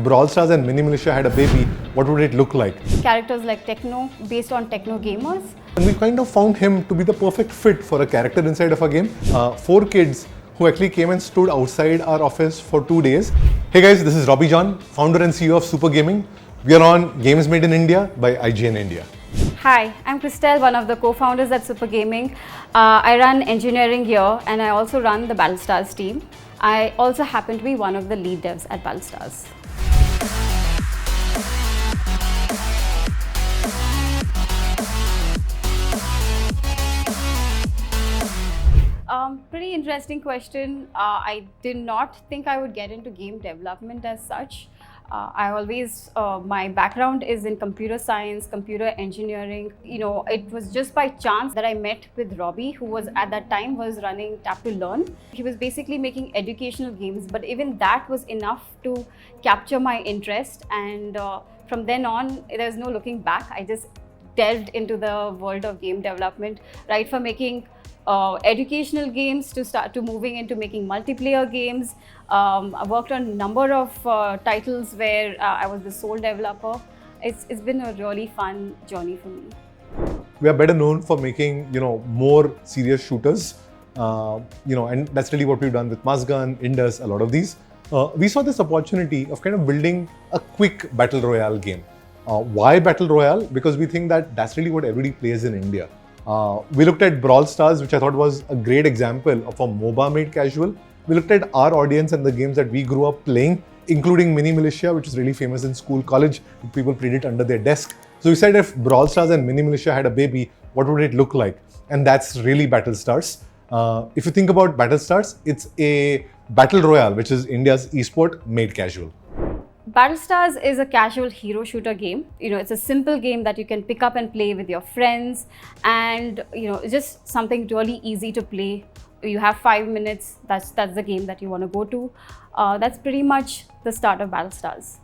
Brawl Stars and Mini Militia had a baby, what would it look like? Characters like Techno, based on Techno Gamerz. And we kind of found him to be the perfect fit for a character inside of a game. 4 kids who actually came and stood outside our office for 2 days. Hey guys, this is Robbie John, founder and CEO of Super Gaming. We are on Games Made in India by IGN India. Hi, I'm Christelle, one of the co-founders at Super Gaming. I run engineering here and I also run the Battle Stars team. I also happen to be one of the lead devs at Battle Stars. Pretty interesting question. I did not think I would get into game development as such. My background is in computer science, computer engineering. You know, it was just by chance that I met with Robbie, who was at that time was running Tap to Learn. He was basically making educational games, but even that was enough to capture my interest. And from then on, there's no looking back. I just delved into the world of game development, right from making educational games to moving into making multiplayer games. I worked on a number of titles where I was the sole developer. It's been a really fun journey for me. We are better known for making, more serious shooters, and that's really what we've done with Masgun, Indus, a lot of these. We saw this opportunity of kind of building a quick battle royale game. Why battle royale? Because we think that that's really what everybody plays in India. We looked at Brawl Stars, which I thought was a great example of a MOBA made casual. We looked at our audience and the games that we grew up playing, including Mini Militia, which is really famous in school, college. People played it under their desk. So we said if Brawl Stars and Mini Militia had a baby, what would it look like? And that's really Battle Stars. If you think about Battle Stars, it's a battle royale, which is India's esport made casual. Battle Stars is a casual hero shooter game. It's a simple game that you can pick up and play with your friends, and it's just something really easy to play. You have 5 minutes. That's the game that you want to go to. That's pretty much the start of Battle Stars.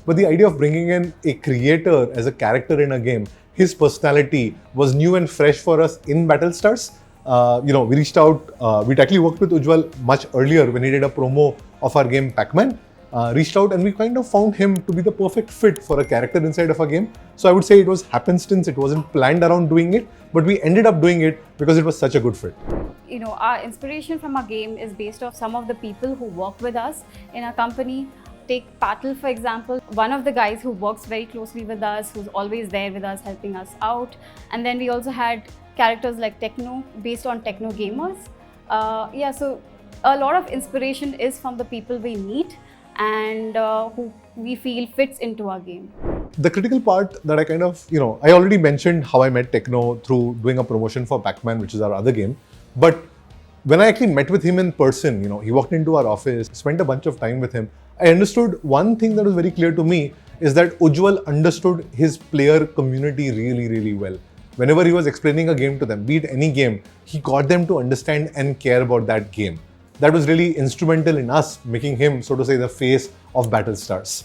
But the idea of bringing in a creator as a character in a game, his personality was new and fresh for us in Battle Stars. We reached out. We'd actually worked with Ujjwal much earlier when he did a promo of our game Pac-Man. Reached out and we kind of found him to be the perfect fit for a character inside of a game. So I would say it was happenstance, it wasn't planned around doing it, but we ended up doing it because it was such a good fit. Our inspiration from our game is based off some of the people who work with us in our company. Take Patel, for example, one of the guys who works very closely with us, who's always there with us, helping us out. And then we also had characters like Techno, based on Techno Gamerz. So a lot of inspiration is from the people we meet and who we feel fits into our game. The critical part that I already mentioned how I met Techno through doing a promotion for Pac-Man, which is our other game. But when I actually met with him in person, he walked into our office, spent a bunch of time with him. I understood one thing that was very clear to me is that Ujjwal understood his player community really, really well. Whenever he was explaining a game to them, be it any game, he got them to understand and care about that game. That was really instrumental in us making him, so to say, the face of Battle Stars.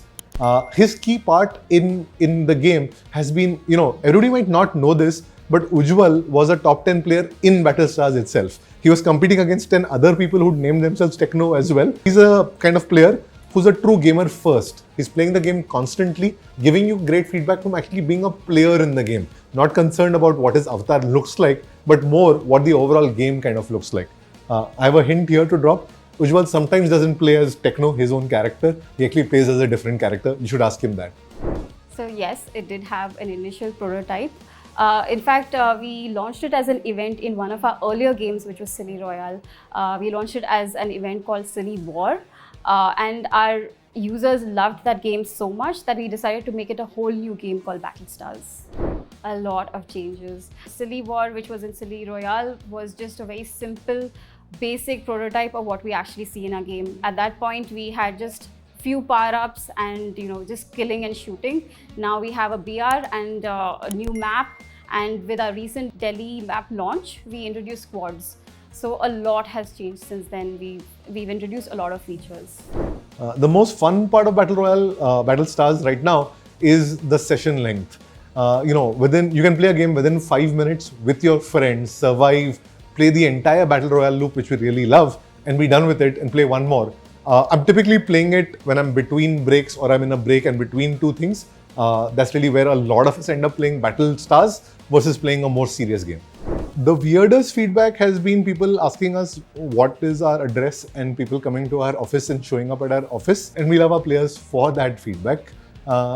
His key part in the game has been, everybody might not know this, but Ujjwal was a top 10 player in Battle Stars itself. He was competing against 10 other people who'd named themselves Techno as well. He's a kind of player who's a true gamer first. He's playing the game constantly, giving you great feedback from actually being a player in the game. Not concerned about what his avatar looks like, but more what the overall game kind of looks like. I have a hint here to drop. Ujjwal sometimes doesn't play as Techno, his own character. He actually plays as a different character. You should ask him that. So yes, it did have an initial prototype. In fact, we launched it as an event in one of our earlier games, which was Silly Royale. We launched it as an event called Silly War. And our users loved that game so much that we decided to make it a whole new game called Battle Stars. A lot of changes. Silly War, which was in Silly Royale, was just a very simple, basic prototype of what we actually see in our game. At that point, we had just few power-ups and just killing and shooting. Now we have a BR and a new map, and with our recent Delhi map launch, we introduced squads. So a lot has changed since then. We've introduced a lot of features. The most fun part of Battle Royale, Battle Stars right now is the session length. You can play a game within 5 minutes with your friends, survive, play the entire Battle Royale loop, which we really love, and be done with it and play one more. I'm typically playing it when I'm between breaks or I'm in a break and between two things. That's really where a lot of us end up playing Battle Stars versus playing a more serious game. The weirdest feedback has been people asking us what is our address and people coming to our office and showing up at our office, and we love our players for that feedback.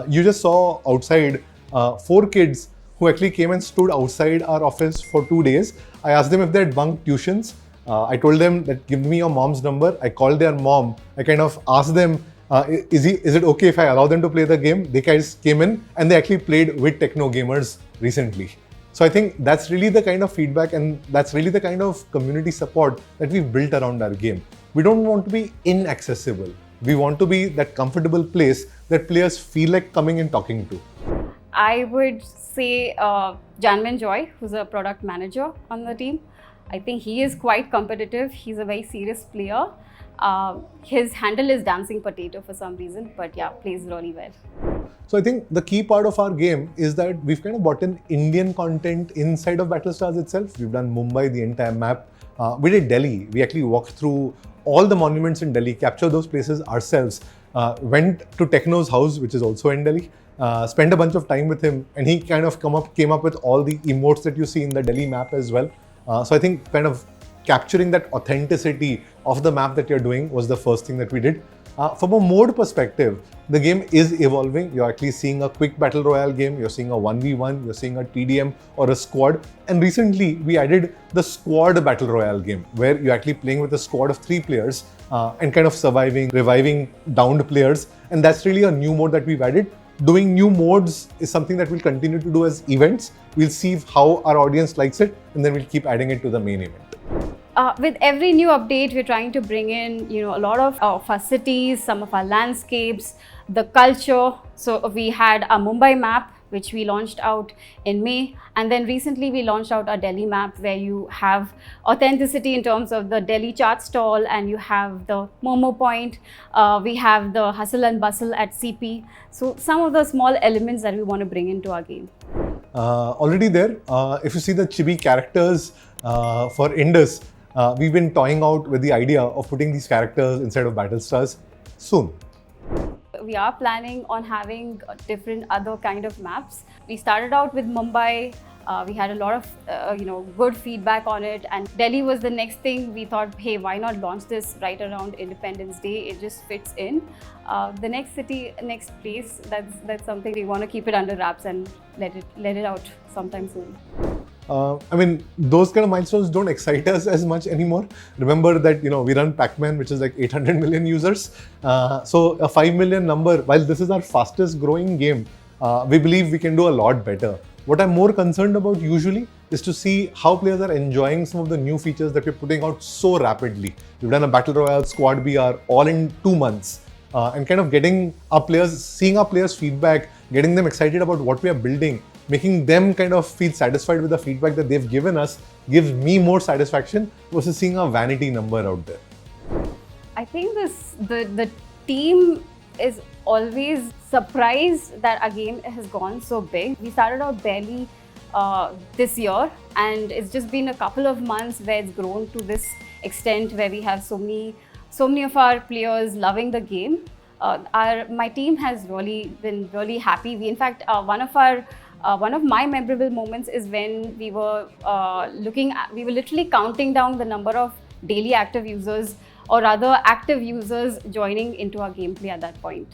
You just saw outside 4 kids who actually came and stood outside our office for 2 days. I asked them if they had bunked tuitions. I told them that give me your mom's number. I called their mom. I kind of asked them, is it okay if I allow them to play the game? They guys came in and they actually played with Techno Gamerz recently. So I think that's really the kind of feedback and that's really the kind of community support that we've built around our game. We don't want to be inaccessible. We want to be that comfortable place that players feel like coming and talking to. I would say Janman Joy, who's a product manager on the team. I think he is quite competitive. He's a very serious player. His handle is Dancing Potato for some reason, but yeah, plays really well. So I think the key part of our game is that we've kind of brought in Indian content inside of Battlestars itself. We've done Mumbai, the entire map. We did Delhi. We actually walked through all the monuments in Delhi, captured those places ourselves. Went to Techno's house, which is also in Delhi. Spent a bunch of time with him, and he kind of came up with all the emotes that you see in the Delhi map as well. So I think kind of capturing that authenticity of the map that you're doing was the first thing that we did. From a mode perspective, the game is evolving. You're actually seeing a quick battle royale game, you're seeing a 1v1, you're seeing a TDM or a squad. And recently we added the squad battle royale game, where you're actually playing with a squad of 3 players and kind of surviving, reviving downed players. And that's really a new mode that we've added. Doing new modes is something that we'll continue to do as events. We'll see how our audience likes it, and then we'll keep adding it to the main event. With every new update, we're trying to bring in, a lot of our cities, some of our landscapes, the culture. So we had a Mumbai map, which we launched out in May. And then recently we launched out our Delhi map, where you have authenticity in terms of the Delhi chart stall, and you have the Momo point. We have the hustle and bustle at CP. So some of the small elements that we want to bring into our game. Already there, if you see the chibi characters for Indus, we've been toying out with the idea of putting these characters inside of Battlestars soon. We are planning on having different other kind of maps. We started out with Mumbai. We had a lot of good feedback on it, and Delhi was the next thing. We thought, hey, why not launch this right around Independence Day? It just fits in. The next city, next place, that's something we want to keep it under wraps and let it out sometime soon. I mean, those kind of milestones don't excite us as much anymore. Remember that, we run Pac-Man, which is like 800 million users. So a 5 million number, while this is our fastest growing game, we believe we can do a lot better. What I'm more concerned about usually is to see how players are enjoying some of the new features that we're putting out so rapidly. We've done a Battle Royale, Squad BR, all in 2 months. And kind of getting our players, seeing our players' feedback, getting them excited about what we are building, making them kind of feel satisfied with the feedback that they've given us gives me more satisfaction versus seeing a vanity number out there. I think the team is always surprised that our game has gone so big. We started out barely this year, and it's just been a couple of months where it's grown to this extent where we have so many of our players loving the game. My team has really been really happy. In fact, one of my memorable moments is when we were literally counting down the number of daily active users, or rather active users, joining into our gameplay at that point.